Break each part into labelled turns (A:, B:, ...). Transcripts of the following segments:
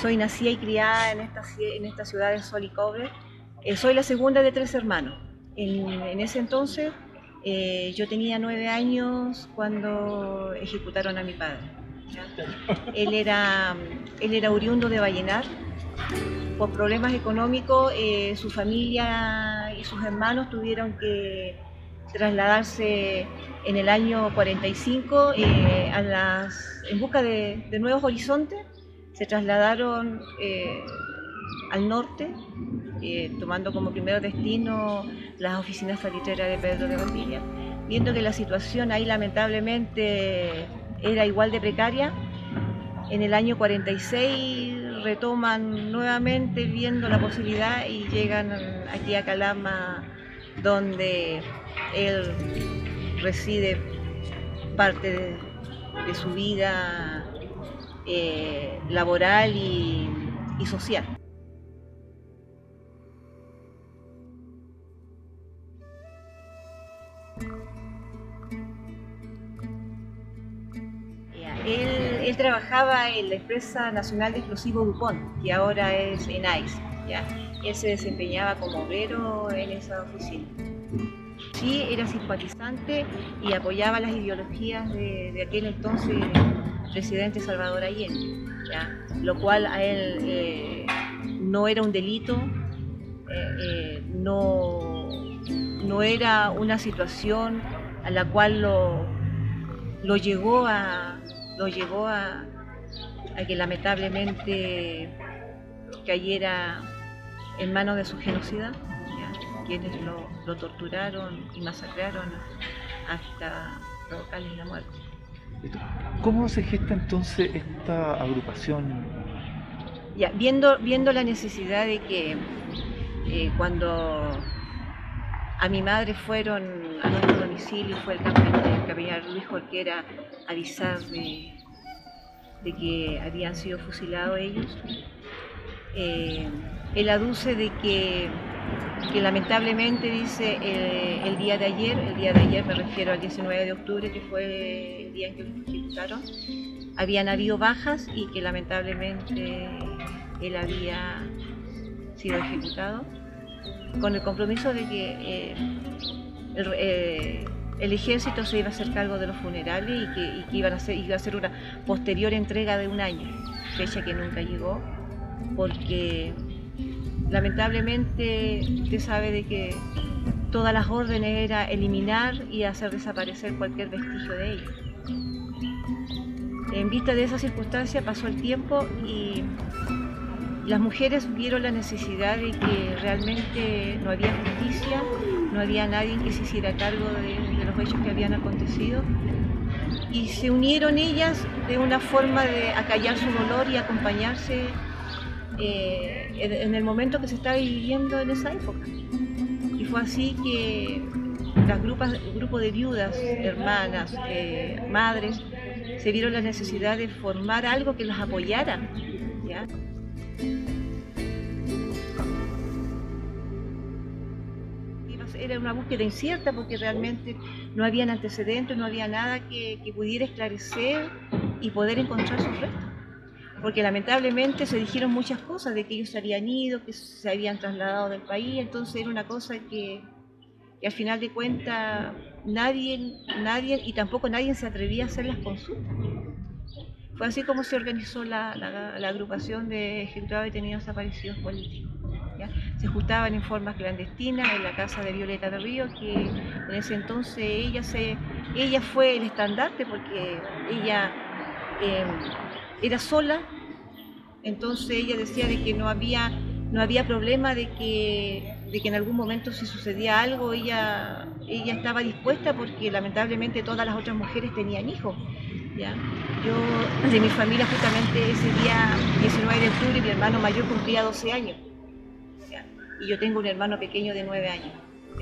A: Soy nacida y criada en esta ciudad de Sol y Cobre. Soy la segunda de 3 hermanos. En ese entonces yo tenía 9 años cuando ejecutaron a mi padre. ¿Ya? Él era oriundo de Vallenar. Por problemas económicos, su familia y sus hermanos tuvieron que trasladarse en el año 45 en busca de nuevos horizontes. Se trasladaron al norte, tomando como primer destino las oficinas salitreras de Pedro de Valdivia, viendo que la situación ahí lamentablemente era igual de precaria. En el año 46 retoman nuevamente viendo la posibilidad y llegan aquí a Calama, donde él reside parte de su vida laboral y social. Él trabajaba en la empresa nacional de explosivos DuPont, que ahora es ENAIS. ¿Ya? Él se desempeñaba como obrero en esa oficina. Sí, era simpatizante y apoyaba las ideologías de aquel entonces presidente Salvador Allende, ¿ya? Lo cual a él no era un delito, no era una situación a la cual lo llevó a que lamentablemente cayera en manos de su genocida, ¿ya? Quienes lo torturaron y masacraron hasta provocarles la muerte.
B: ¿Cómo se gesta entonces esta agrupación?
A: Ya, viendo la necesidad de que cuando a mi madre fueron a nuestro domicilio, fue el capellán Luis Jorquera a avisar de que habían sido fusilados ellos. Él aduce de que lamentablemente dice el día de ayer me refiero al 19 de octubre, que fue el día en que lo ejecutaron, habían habido bajas y que lamentablemente él había sido ejecutado, con el compromiso de que el ejército se iba a hacer cargo de los funerales y que iba a ser una posterior entrega de 1 año, fecha que nunca llegó, porque lamentablemente usted sabe de que todas las órdenes era eliminar y hacer desaparecer cualquier vestigio de ellos. En vista de esa circunstancia pasó el tiempo y las mujeres vieron la necesidad de que realmente no había justicia, no había nadie que se hiciera cargo de los hechos que habían acontecido, y se unieron ellas de una forma de acallar su dolor y acompañarse en el momento que se estaba viviendo en esa época. Y fue así que el grupo de viudas, hermanas, madres, se vieron la necesidad de formar algo que los apoyara, ¿ya? Era una búsqueda incierta porque realmente no habían antecedentes, no había nada que pudiera esclarecer y poder encontrar sus restos. Porque lamentablemente se dijeron muchas cosas de que ellos se habían ido, que se habían trasladado del país, entonces era una cosa que al final de cuentas nadie y tampoco nadie se atrevía a hacer las consultas. Fue así como se organizó la agrupación de ejecutados y detenidos desaparecidos políticos. ¿Ya? Se juntaban en forma clandestina en la casa de Violeta Berrío, que en ese entonces ella fue el estandarte porque ella era sola, entonces ella decía de que no había problema de que en algún momento si sucedía algo ella estaba dispuesta, porque lamentablemente todas las otras mujeres tenían hijos. ¿Ya? Yo, de mi familia, justamente ese día 19 de octubre, mi hermano mayor cumplía 12 años. ¿Ya? Y yo tengo un hermano pequeño de 9 años.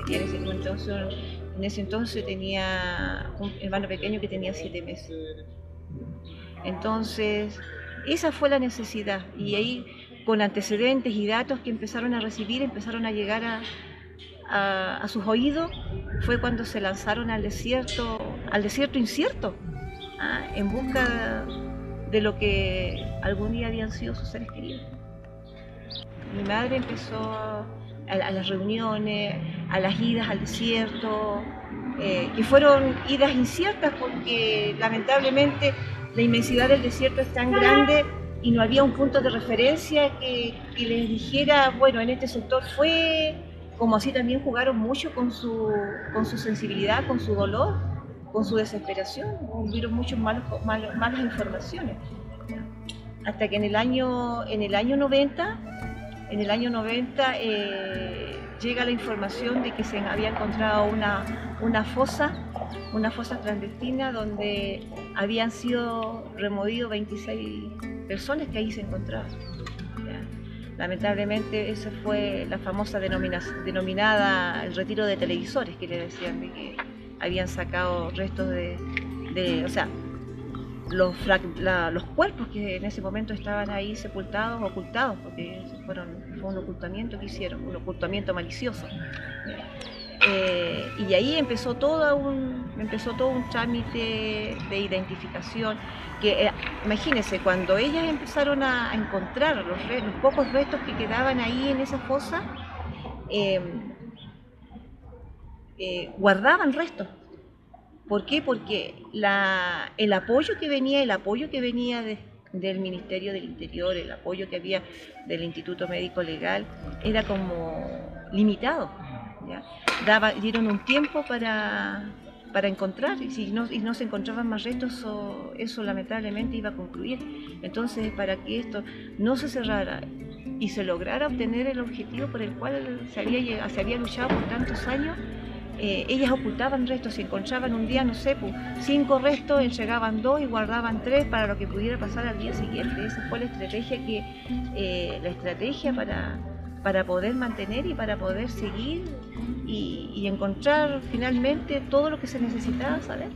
A: En ese entonces tenía un hermano pequeño que tenía 7 meses. Entonces, esa fue la necesidad. Y ahí, con antecedentes y datos que empezaron a recibir, empezaron a llegar a sus oídos, fue cuando se lanzaron al desierto incierto, en busca de lo que algún día habían sido sus seres queridos. Mi madre empezó a las reuniones, a las idas al desierto, que fueron idas inciertas porque lamentablemente la inmensidad del desierto es tan grande y no había un punto de referencia que les dijera, bueno, en este sector fue, como así también jugaron mucho con su sensibilidad, con su dolor, con su desesperación, hubieron muchas malas informaciones. Hasta que en el año 90 llega la información de que se había encontrado una fosa clandestina donde habían sido removidos 26 personas que ahí se encontraban. ¿Ya? Lamentablemente esa fue la famosa denominada el retiro de televisores, que le decían de que habían sacado restos o sea, los cuerpos que en ese momento estaban ahí sepultados, ocultados, porque fue un ocultamiento que hicieron, un ocultamiento malicioso. Y ahí empezó todo un trámite de identificación, que imagínense, cuando ellas empezaron a encontrar los pocos restos que quedaban ahí en esa fosa, guardaban restos. ¿Por qué? Porque el apoyo que venía del Ministerio del Interior, el apoyo que había del Instituto Médico Legal, era como limitado. ¿Ya? Dieron un tiempo para encontrar, y si no se encontraban más restos, eso lamentablemente iba a concluir. Entonces, para que esto no se cerrara y se lograra obtener el objetivo por el cual se había luchado por tantos años, ellas ocultaban restos. Si encontraban un día, no sé, 5 restos, entregaban 2 y guardaban 3 para lo que pudiera pasar al día siguiente. Esa fue la estrategia para poder mantener y para poder seguir y encontrar finalmente todo lo que se necesitaba saber.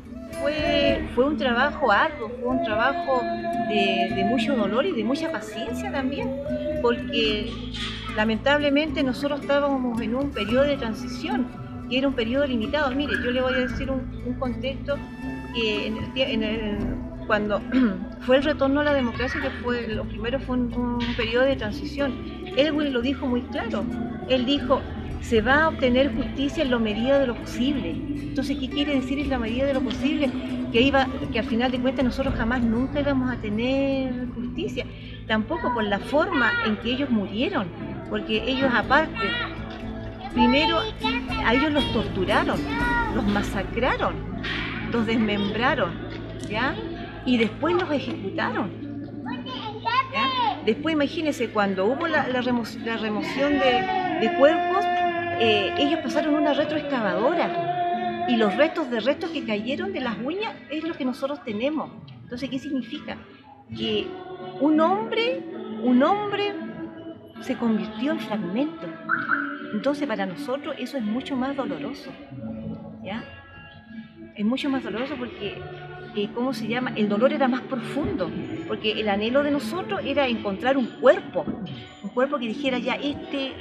A: Fue un trabajo arduo, fue un trabajo de mucho dolor y de mucha paciencia también, porque lamentablemente nosotros estábamos en un periodo de transición, que era un periodo limitado. Mire, yo le voy a decir un contexto que cuando fue el retorno a la democracia, que lo primero fue un periodo de transición. Elwin lo dijo muy claro. Él dijo, se va a obtener justicia en la medida de lo posible. Entonces, ¿qué quiere decir en la medida de lo posible? Que al final de cuentas nosotros jamás nunca íbamos a tener justicia. Tampoco por la forma en que ellos murieron, porque ellos aparte, primero a ellos los torturaron, los masacraron, los desmembraron, ¿ya? Y después los ejecutaron, ¿ya? Después imagínense, cuando hubo la remoción de cuerpos, ellos pasaron una retroexcavadora y los restos que cayeron de las uñas es lo que nosotros tenemos. Entonces, ¿qué significa? Que un hombre se convirtió en fragmento. Entonces, para nosotros eso es mucho más doloroso, ¿ya? Es mucho más doloroso porque, ¿cómo se llama? El dolor era más profundo, porque el anhelo de nosotros era encontrar un cuerpo que dijera, ya, este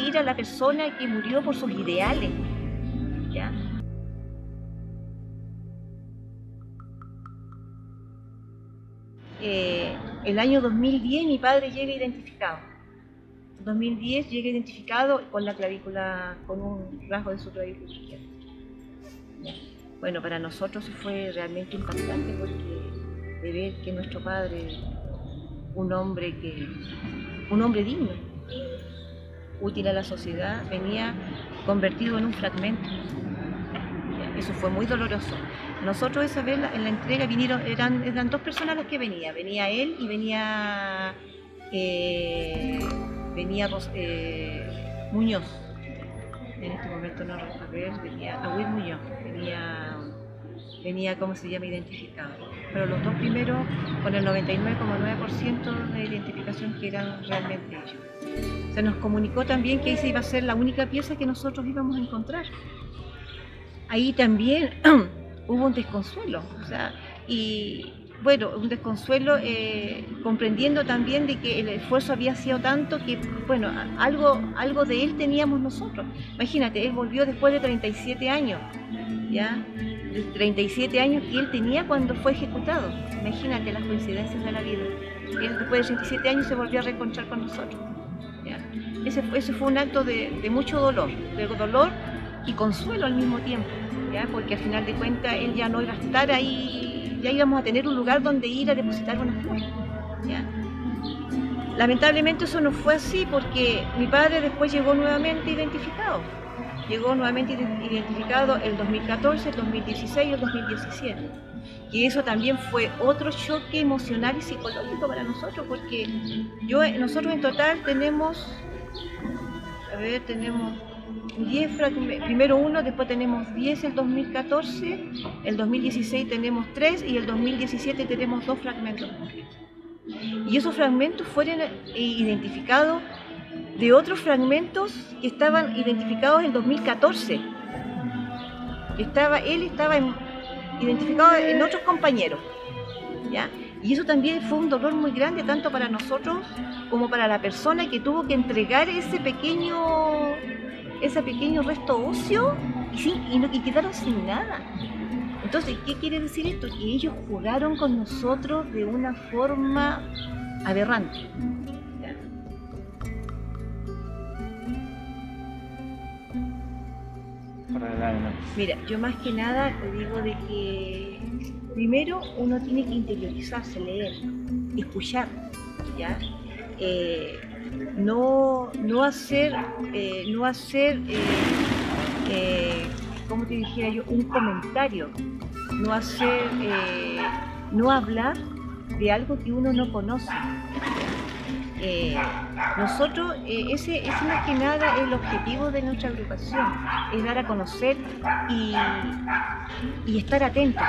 A: era la persona que murió por sus ideales, ¿ya? El año 2010 mi padre llega identificado. 2010 llega identificado con la clavícula, con un rasgo de su clavícula izquierda. Bueno, para nosotros fue realmente impactante, porque de ver que nuestro padre, un hombre digno, útil a la sociedad, venía convertido en un fragmento. Eso fue muy doloroso. Nosotros esa vez en la entrega eran 2 personas las que venían. Venía él y venía Muñoz. En este momento no recuerdo, venía Agüir Muñoz, venía ¿cómo se llama? Identificado. Pero los 2 primeros con el 99,9% de identificación que eran realmente ellos. Se nos comunicó también que esa iba a ser la única pieza que nosotros íbamos a encontrar. Ahí también hubo un desconsuelo, o sea, y bueno, un desconsuelo comprendiendo también de que el esfuerzo había sido tanto que, bueno, algo de él teníamos nosotros. Imagínate, él volvió después de 37 años, ¿ya? 37 años que él tenía cuando fue ejecutado. Imagínate las coincidencias de la vida. Él después de 37 años se volvió a reencontrar con nosotros. ¿Ya? Ese fue un acto de mucho dolor y consuelo al mismo tiempo, ¿ya? Porque al final de cuentas él ya no iba a estar ahí, ya íbamos a tener un lugar donde ir a depositar una flor, ¿ya? Lamentablemente eso no fue así porque mi padre después llegó nuevamente identificado. Llegó nuevamente identificado el 2014, el 2016 y el 2017. Y eso también fue otro choque emocional y psicológico para nosotros, porque nosotros en total tenemos 10 fragmentos, primero uno, después tenemos 10 el 2014, el 2016 tenemos 3 y el 2017 tenemos 2 fragmentos. Y esos fragmentos fueron identificados de otros fragmentos que estaban identificados en 2014. Él estaba identificado en otros compañeros, ¿ya? Y eso también fue un dolor muy grande, tanto para nosotros como para la persona que tuvo que entregar ese pequeño resto óseo y quedaron sin nada. Entonces, ¿qué quiere decir esto? Que ellos jugaron con nosotros de una forma aberrante. ¿Ya? Mira, yo más que nada te digo de que primero uno tiene que interiorizarse, leer, escuchar, ¿ya? No hacer, ¿cómo te dijera yo? Un comentario, no hablar de algo que uno no conoce. Nosotros, ese más que nada el objetivo de nuestra agrupación, es dar a conocer y estar atentos.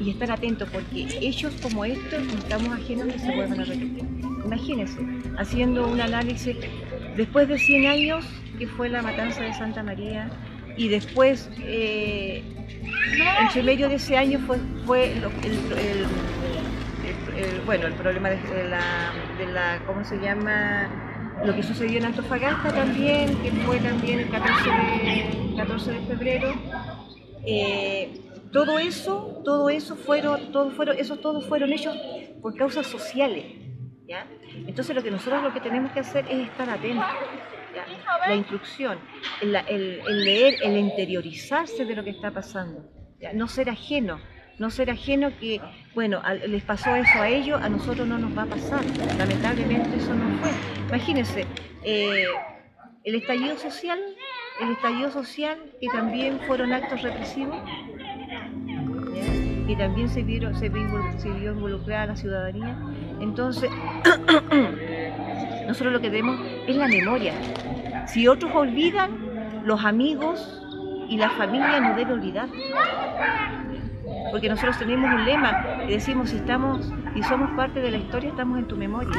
A: Y estar atentos, porque hechos como estos no estamos ajenos que se vuelvan a repetir. Imagínense, haciendo un análisis, después de 100 años, que fue la matanza de Santa María, y después, entre medio de ese año fue el problema de la, ¿cómo se llama? Lo que sucedió en Antofagasta también, que fue también el 14 de febrero. Todo eso fueron hechos por causas sociales, ¿ya? Entonces lo que tenemos que hacer es estar atentos, ¿ya? La instrucción, el leer, el interiorizarse de lo que está pasando, ¿ya? No ser ajeno que, bueno, les pasó eso a ellos, a nosotros no nos va a pasar. Lamentablemente eso no fue. Imagínense, el estallido social, que también fueron actos represivos, ¿ya? Que también se vio involucrada la ciudadanía. Entonces, nosotros lo que tenemos es la memoria. Si otros olvidan, los amigos y la familia no deben olvidar. Porque nosotros tenemos un lema que decimos, si somos parte de la historia, estamos en tu memoria.